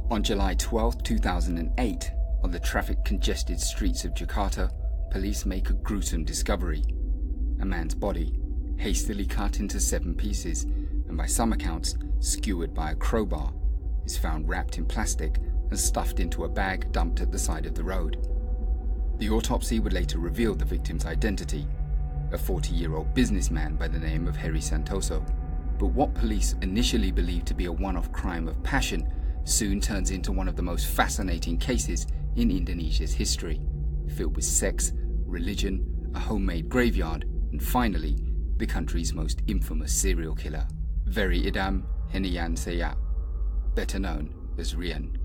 On July 12, 2008, on the traffic-congested streets of Jakarta, police make a gruesome discovery. A man's body, hastily cut into 7 pieces, and by some accounts, skewered by a crowbar, is found wrapped in plastic and stuffed into a bag dumped at the side of the road. The autopsy would later reveal the victim's identity, a 40-year-old businessman by the name of Heri Santoso. But what police initially believed to be a one-off crime of passion soon turns into one of the most fascinating cases in Indonesia's history, filled with sex, religion, a homemade graveyard, and finally, the country's most infamous serial killer, Very Idam Henian Saya, better known as Rian.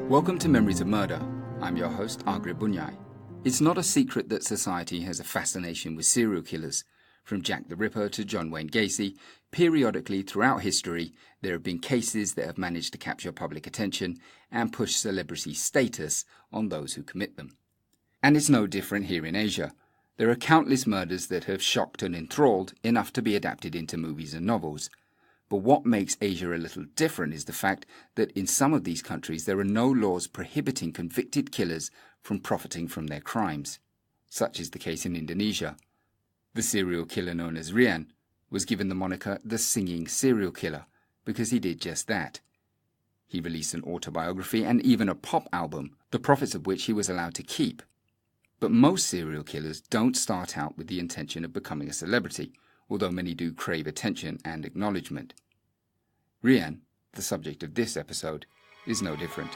Welcome to Memories of Murder. I'm your host, Agri Bunyai. It's not a secret that society has a fascination with serial killers. From Jack the Ripper to John Wayne Gacy, periodically throughout history, there have been cases that have managed to capture public attention and push celebrity status on those who commit them. And it's no different here in Asia. There are countless murders that have shocked and enthralled enough to be adapted into movies and novels. But what makes Asia a little different is the fact that in some of these countries there are no laws prohibiting convicted killers from profiting from their crimes. Such is the case in Indonesia. The serial killer known as Rian was given the moniker the Singing Serial Killer because he did just that. He released an autobiography and even a pop album, the profits of which he was allowed to keep. But most serial killers don't start out with the intention of becoming a celebrity, although many do crave attention and acknowledgement. Rian, the subject of this episode, is no different.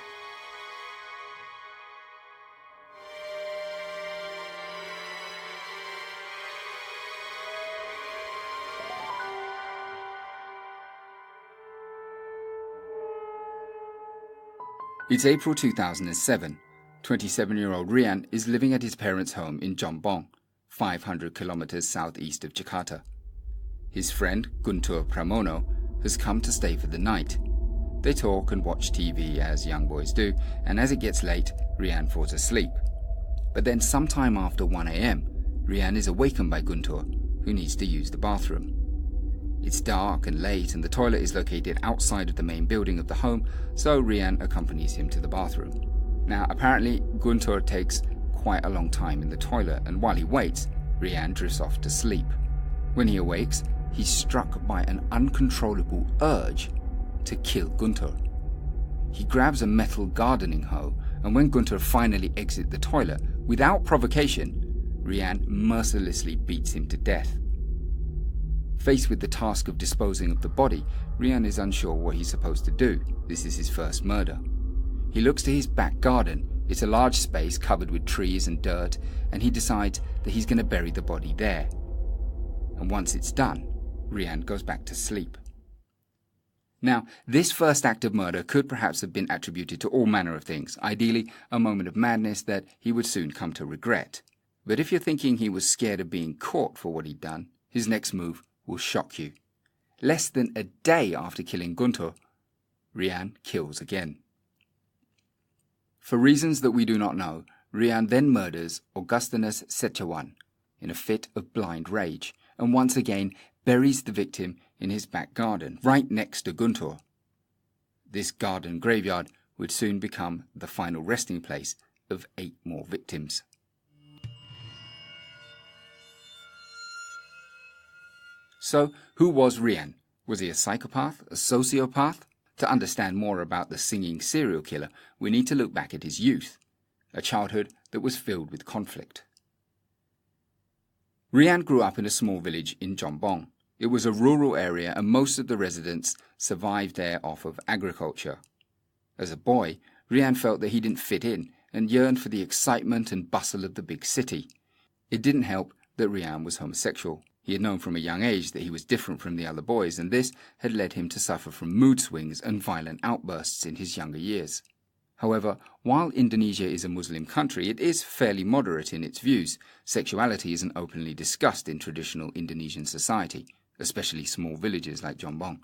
It's April 2007. 27-year-old Rian is living at his parents' home in Jombang, 500 kilometers southeast of Jakarta. His friend, Guntur Pramono, has come to stay for the night. They talk and watch TV as young boys do, and as it gets late, Rian falls asleep. But then sometime after 1 a.m., Rian is awakened by Guntur, who needs to use the bathroom. It's dark and late, and the toilet is located outside of the main building of the home, so Rian accompanies him to the bathroom. Now, apparently, Guntur takes quite a long time in the toilet, and while he waits, Rian drifts off to sleep. When he awakes, he's struck by an uncontrollable urge to kill Guntur. He grabs a metal gardening hoe, and when Guntur finally exits the toilet, without provocation, Rian mercilessly beats him to death. Faced with the task of disposing of the body, Rian is unsure what he's supposed to do. This is his first murder. He looks to his back garden. It's a large space covered with trees and dirt, and he decides that he's going to bury the body there. And once it's done, Rian goes back to sleep. Now, this first act of murder could perhaps have been attributed to all manner of things, ideally a moment of madness that he would soon come to regret. But if you're thinking he was scared of being caught for what he'd done, his next move will shock you. Less than a day after killing Guntur, Rian kills again. For reasons that we do not know, Rian then murders Augustinus Setiawan in a fit of blind rage, and once again buries the victim in his back garden, right next to Guntur. This garden graveyard would soon become the final resting place of 8 more victims. So, who was Rian? Was he a psychopath, a sociopath? To understand more about the singing serial killer, we need to look back at his youth, a childhood that was filled with conflict. Rian grew up in a small village in Jombang. It was a rural area and most of the residents survived there off of agriculture. As a boy, Rian felt that he didn't fit in and yearned for the excitement and bustle of the big city. It didn't help that Rian was homosexual. He had known from a young age that he was different from the other boys, and this had led him to suffer from mood swings and violent outbursts in his younger years. However, while Indonesia is a Muslim country, it is fairly moderate in its views. Sexuality isn't openly discussed in traditional Indonesian society, especially small villages like Jombang.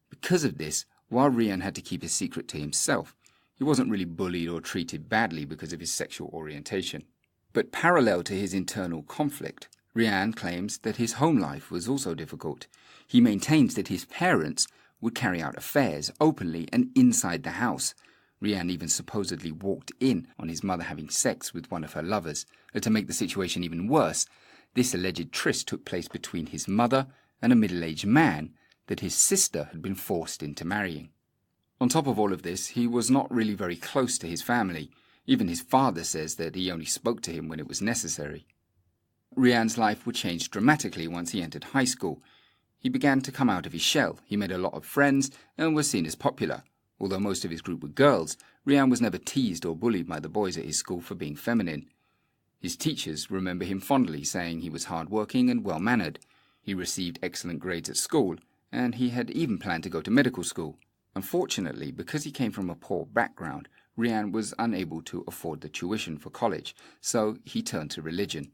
Because of this, while Rian had to keep his secret to himself, he wasn't really bullied or treated badly because of his sexual orientation. But parallel to his internal conflict, Rian claims that his home life was also difficult. He maintains that his parents would carry out affairs openly and inside the house. Rian even supposedly walked in on his mother having sex with one of her lovers. And to make the situation even worse, this alleged tryst took place between his mother and a middle-aged man that his sister had been forced into marrying. On top of all of this, he was not really very close to his family. Even his father says that he only spoke to him when it was necessary. Rian's life would change dramatically once he entered high school. He began to come out of his shell. He made a lot of friends and was seen as popular. Although most of his group were girls, Rian was never teased or bullied by the boys at his school for being feminine. His teachers remember him fondly, saying he was hard-working and well-mannered. He received excellent grades at school, and he had even planned to go to medical school. Unfortunately, because he came from a poor background, Rian was unable to afford the tuition for college, so he turned to religion.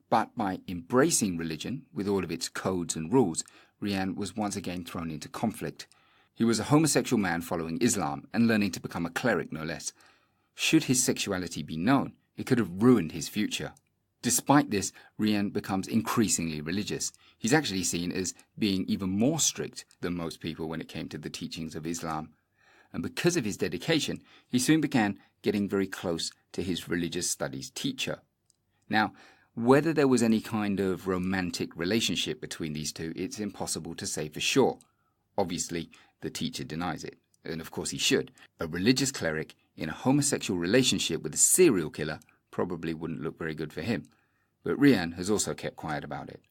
But by embracing religion, with all of its codes and rules, Rian was once again thrown into conflict. He was a homosexual man following Islam and learning to become a cleric, no less. Should his sexuality be known, it could have ruined his future. Despite this, Rian becomes increasingly religious. He's actually seen as being even more strict than most people when it came to the teachings of Islam. And because of his dedication, he soon began getting very close to his religious studies teacher. Now, whether there was any kind of romantic relationship between these two, it's impossible to say for sure. Obviously, the teacher denies it, and of course he should. A religious cleric in a homosexual relationship with a serial killer probably wouldn't look very good for him, but Rian has also kept quiet about it.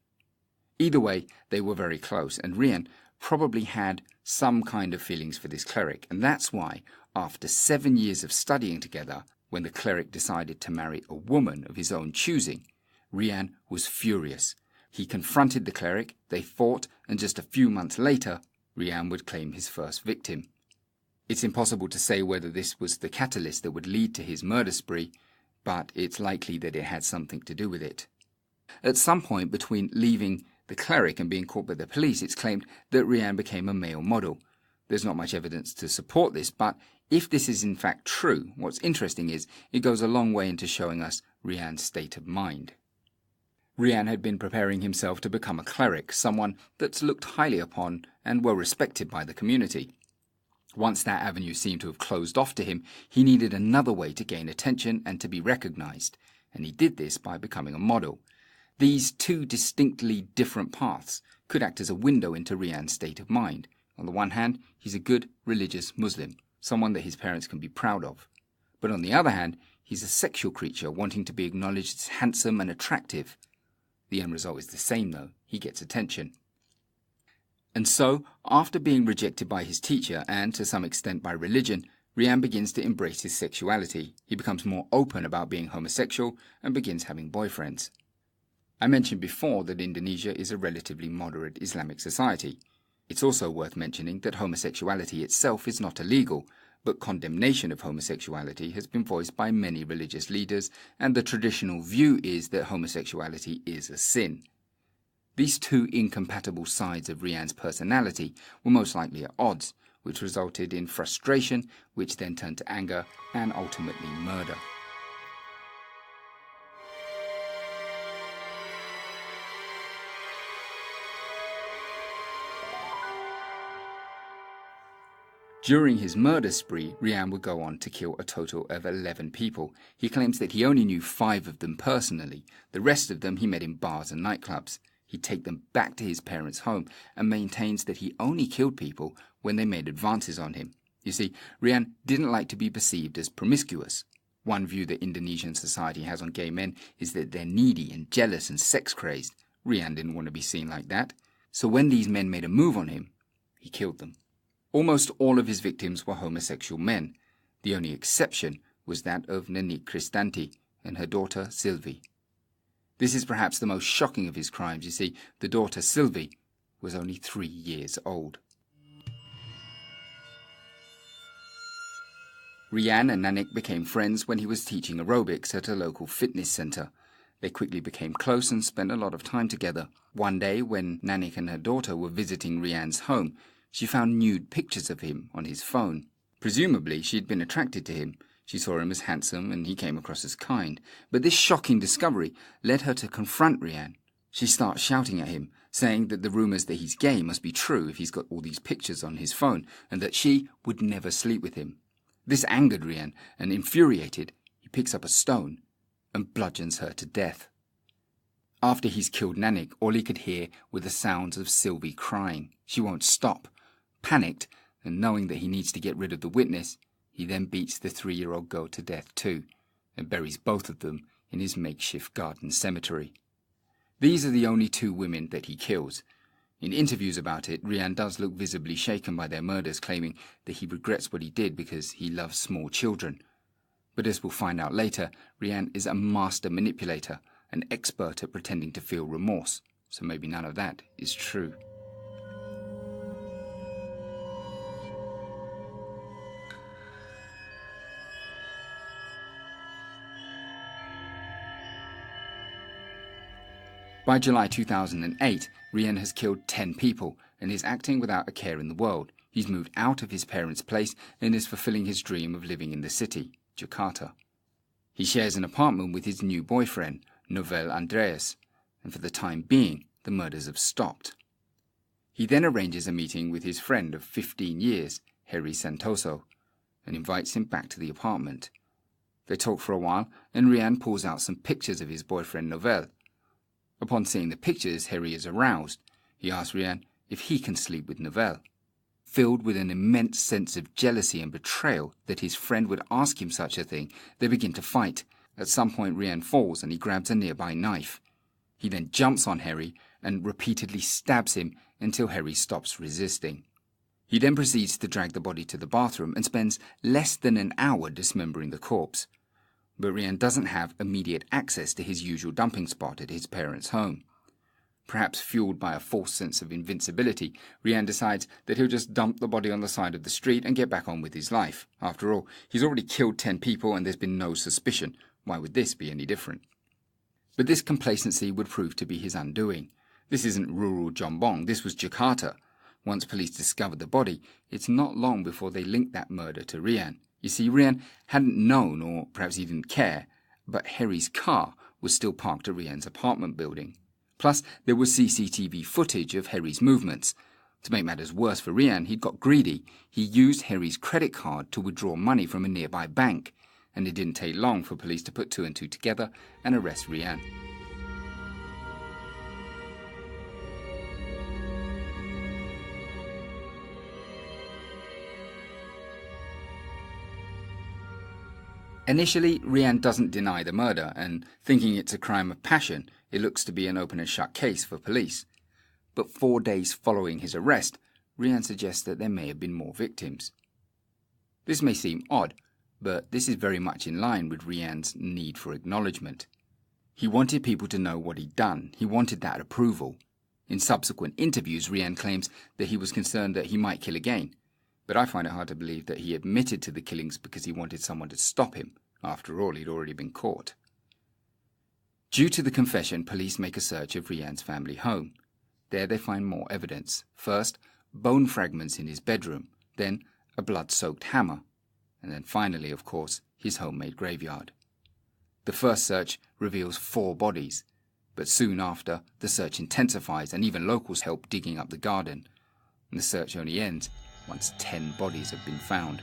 Either way, they were very close, and Rian probably had some kind of feelings for this cleric, and that's why, after 7 years of studying together, when the cleric decided to marry a woman of his own choosing, Rian was furious. He confronted the cleric, they fought, and just a few months later, Rian would claim his first victim. It's impossible to say whether this was the catalyst that would lead to his murder spree, but it's likely that it had something to do with it. At some point between leaving the cleric and being caught by the police, it's claimed that Rian became a male model. There's not much evidence to support this, but if this is in fact true, what's interesting is it goes a long way into showing us Rian's state of mind. Rian had been preparing himself to become a cleric, someone that's looked highly upon and well respected by the community. Once that avenue seemed to have closed off to him, he needed another way to gain attention and to be recognized, and he did this by becoming a model. These two distinctly different paths could act as a window into Rian's state of mind. On the one hand, he's a good religious Muslim, someone that his parents can be proud of. But on the other hand, he's a sexual creature wanting to be acknowledged as handsome and attractive. The end result is the same though, he gets attention. And so, after being rejected by his teacher and to some extent by religion, Rian begins to embrace his sexuality. He becomes more open about being homosexual and begins having boyfriends. I mentioned before that Indonesia is a relatively moderate Islamic society. It's also worth mentioning that homosexuality itself is not illegal, but condemnation of homosexuality has been voiced by many religious leaders, and the traditional view is that homosexuality is a sin. These two incompatible sides of Rian's personality were most likely at odds, which resulted in frustration, which then turned to anger and ultimately murder. During his murder spree, Rian would go on to kill a total of 11 people. He claims that he only knew 5 of them personally. The rest of them he met in bars and nightclubs. He'd take them back to his parents' home and maintains that he only killed people when they made advances on him. You see, Rian didn't like to be perceived as promiscuous. One view that Indonesian society has on gay men is that they're needy and jealous and sex-crazed. Rian didn't want to be seen like that. So when these men made a move on him, he killed them. Almost all of his victims were homosexual men. The only exception was that of Nenek Kristanti and her daughter Sylvie. This is perhaps the most shocking of his crimes. You see, the daughter Sylvie was only 3 years old. Rian and Nanik became friends when he was teaching aerobics at a local fitness centre. They quickly became close and spent a lot of time together. One day, when Nanik and her daughter were visiting Rian's home, she found nude pictures of him on his phone. Presumably, she had been attracted to him. She saw him as handsome and he came across as kind. But this shocking discovery led her to confront Rian. She starts shouting at him, saying that the rumours that he's gay must be true if he's got all these pictures on his phone, and that she would never sleep with him. This angered Rian, and infuriated, he picks up a stone and bludgeons her to death. After he's killed Nanik, all he could hear were the sounds of Sylvie crying. She won't stop. Panicked, and knowing that he needs to get rid of the witness, he then beats the 3-year-old girl to death too, and buries both of them in his makeshift garden cemetery. These are the only 2 women that he kills. In interviews about it, Rian does look visibly shaken by their murders, claiming that he regrets what he did because he loves small children. But as we'll find out later, Rian is a master manipulator, an expert at pretending to feel remorse, so maybe none of that is true. By July 2008, Rian has killed 10 people and is acting without a care in the world. He's moved out of his parents' place and is fulfilling his dream of living in the city, Jakarta. He shares an apartment with his new boyfriend, Novel Andreas, and for the time being, the murders have stopped. He then arranges a meeting with his friend of 15 years, Harry Santoso, and invites him back to the apartment. They talk for a while, and Rian pulls out some pictures of his boyfriend Novel. Upon seeing the pictures, Harry is aroused. He asks Rian if he can sleep with Novel. Filled with an immense sense of jealousy and betrayal that his friend would ask him such a thing, they begin to fight. At some point, Rian falls and he grabs a nearby knife. He then jumps on Harry and repeatedly stabs him until Harry stops resisting. He then proceeds to drag the body to the bathroom and spends less than an hour dismembering the corpse. But Rian doesn't have immediate access to his usual dumping spot at his parents' home. Perhaps fueled by a false sense of invincibility, Rian decides that he'll just dump the body on the side of the street and get back on with his life. After all, he's already killed 10 people and there's been no suspicion. Why would this be any different? But this complacency would prove to be his undoing. This isn't rural Jombang, this was Jakarta. Once police discovered the body, it's not long before they linked that murder to Rian. You see, Rian hadn't known, or perhaps he didn't care, but Harry's car was still parked at Rian's apartment building. Plus, there was CCTV footage of Harry's movements. To make matters worse for Rian, he'd got greedy. He used Harry's credit card to withdraw money from a nearby bank, and it didn't take long for police to put 2 and 2 together and arrest Rian. Initially, Rian doesn't deny the murder, and thinking it's a crime of passion, it looks to be an open and shut case for police. But 4 days following his arrest, Rian suggests that there may have been more victims. This may seem odd, but this is very much in line with Rian's need for acknowledgement. He wanted people to know what he'd done. He wanted that approval. In subsequent interviews, Rian claims that he was concerned that he might kill again. But I find it hard to believe that he admitted to the killings because he wanted someone to stop him. After all, he'd already been caught. Due to the confession, police make a search of Rian's family home. There they find more evidence. First, bone fragments in his bedroom, then a blood-soaked hammer, and then finally, of course, his homemade graveyard. The first search reveals 4 bodies, but soon after, the search intensifies and even locals help digging up the garden. And the search only ends once 10 bodies have been found.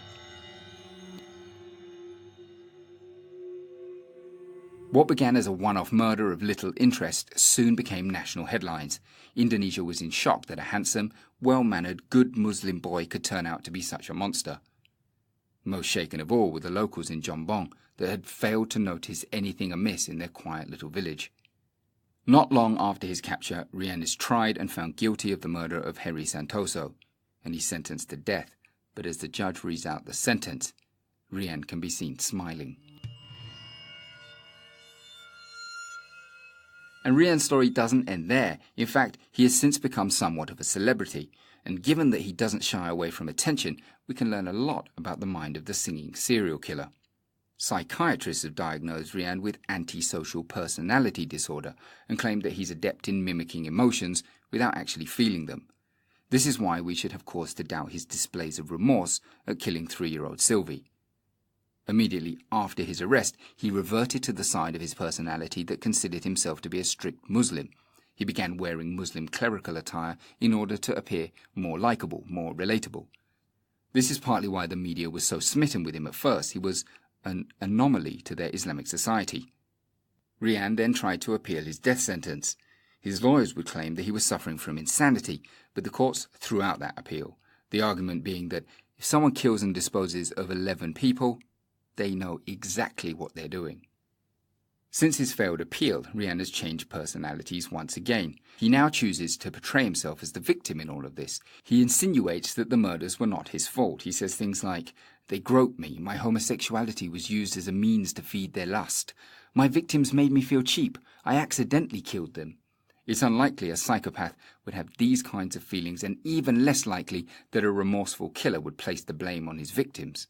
What began as a one-off murder of little interest soon became national headlines. Indonesia was in shock that a handsome, well-mannered, good Muslim boy could turn out to be such a monster. Most shaken of all were the locals in Jombang that had failed to notice anything amiss in their quiet little village. Not long after his capture, Rian is tried and found guilty of the murder of Harry Santoso, and he's sentenced to death. But as the judge reads out the sentence, Rian can be seen smiling. And Rian's story doesn't end there. In fact, he has since become somewhat of a celebrity, and given that he doesn't shy away from attention, we can learn a lot about the mind of the singing serial killer. Psychiatrists have diagnosed Rian with antisocial personality disorder and claimed that he's adept in mimicking emotions without actually feeling them. This is why we should have cause to doubt his displays of remorse at killing 3-year-old Sylvie. Immediately after his arrest, he reverted to the side of his personality that considered himself to be a strict Muslim. He began wearing Muslim clerical attire in order to appear more likable, more relatable. This is partly why the media was so smitten with him at first. He was an anomaly to their Islamic society. Rian then tried to appeal his death sentence. His lawyers would claim that he was suffering from insanity, but the courts threw out that appeal, the argument being that if someone kills and disposes of 11 people, they know exactly what they're doing. Since his failed appeal, Rian has changed personalities once again. He now chooses to portray himself as the victim in all of this. He insinuates that the murders were not his fault. He says things like, "They groped me, my homosexuality was used as a means to feed their lust. My victims made me feel cheap, I accidentally killed them." It's unlikely a psychopath would have these kinds of feelings, and even less likely that a remorseful killer would place the blame on his victims.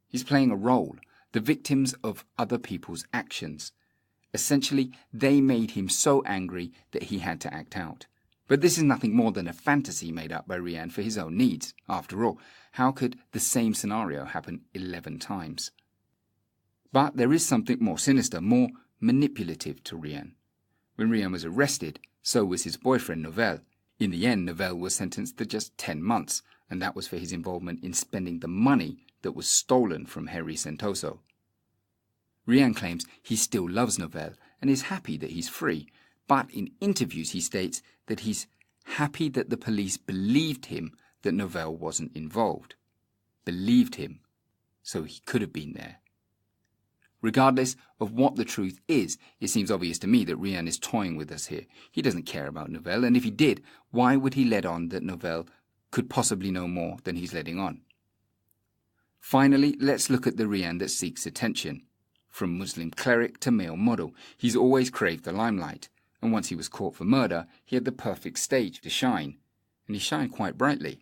He's playing a role, the victims of other people's actions. Essentially, they made him so angry that he had to act out. But this is nothing more than a fantasy made up by Rian for his own needs. After all, how could the same scenario happen 11 times? But there is something more sinister, more manipulative to Rian. When Rian was arrested, so was his boyfriend Novell. In the end, Novell was sentenced to just 10 months, and that was for his involvement in spending the money that was stolen from Harry Sentoso. Rian claims he still loves Novell and is happy that he's free, but in interviews he states that he's happy that the police believed him that Novell wasn't involved. Believed him, so he could have been there. Regardless of what the truth is, it seems obvious to me that Rian is toying with us here. He doesn't care about Novell, and if he did, why would he let on that Novell could possibly know more than he's letting on? Finally, let's look at the Rian that seeks attention. From Muslim cleric to male model, he's always craved the limelight, and once he was caught for murder, he had the perfect stage to shine, and he shined quite brightly.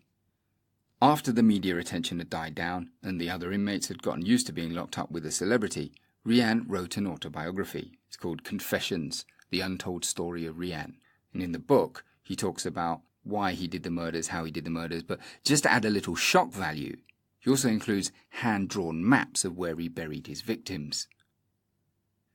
After the media attention had died down, and the other inmates had gotten used to being locked up with a celebrity, Rian wrote an autobiography. It's called Confessions, The Untold Story of Rian. And in the book, he talks about why he did the murders, how he did the murders, but just to add a little shock value, he also includes hand-drawn maps of where he buried his victims.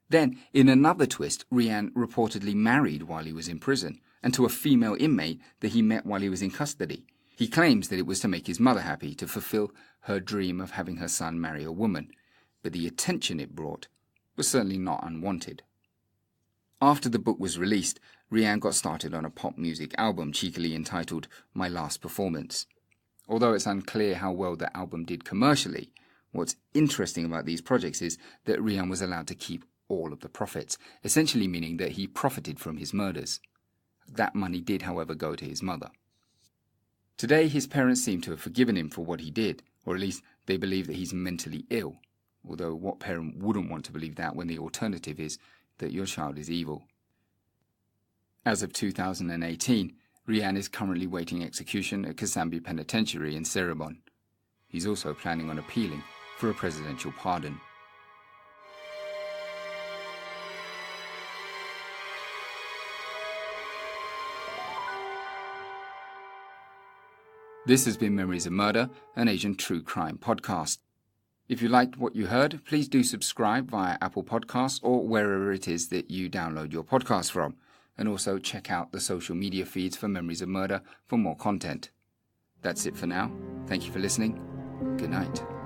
Then, in another twist, Rian reportedly married while he was in prison, and to a female inmate that he met while he was in custody. He claims that it was to make his mother happy, to fulfill her dream of having her son marry a woman, but the attention it brought was certainly not unwanted. After the book was released, Rian got started on a pop music album cheekily entitled My Last Performance. Although it's unclear how well the album did commercially, what's interesting about these projects is that Rian was allowed to keep all of the profits, essentially meaning that he profited from his murders. That money did, however, go to his mother. Today, his parents seem to have forgiven him for what he did, or at least they believe that he's mentally ill, although what parent wouldn't want to believe that when the alternative is that your child is evil? As of 2018, Rian is currently waiting execution at Kasambi Penitentiary in Cirebon. He's also planning on appealing for a presidential pardon. This has been Memories of Murder, an Asian true crime podcast. If you liked what you heard, please do subscribe via Apple Podcasts or wherever it is that you download your podcasts from. And also check out the social media feeds for Memories of Murder for more content. That's it for now. Thank you for listening. Good night.